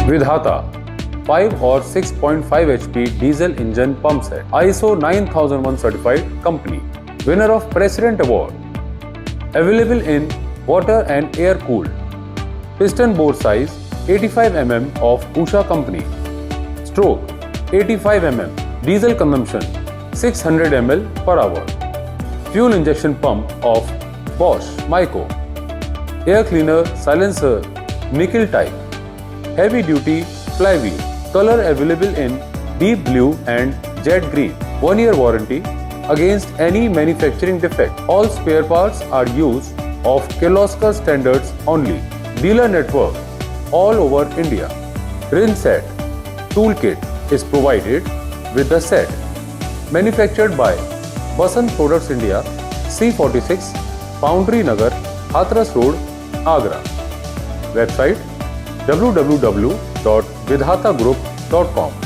Vidhata 5 or 6.5 HP diesel engine pump set, ISO 9001 certified company, winner of President Award, available in water and air cooled, piston bore size 85 mm of USHA company, stroke 85 mm, diesel consumption 600 ml per hour, fuel injection pump of BOSCH MICO, air cleaner silencer nickel type, heavy duty flywheel, color available in deep blue and jet green, 1 year warranty against any manufacturing defect. All spare parts are used of KIRLOSKAR standards only. Dealer network all over India. RINCH set toolkit is provided with the set. Manufactured by BASANT Products India, C46, Foundry Nagar, HATHRAS Road, Agra. Website www.vidhatagroup.com.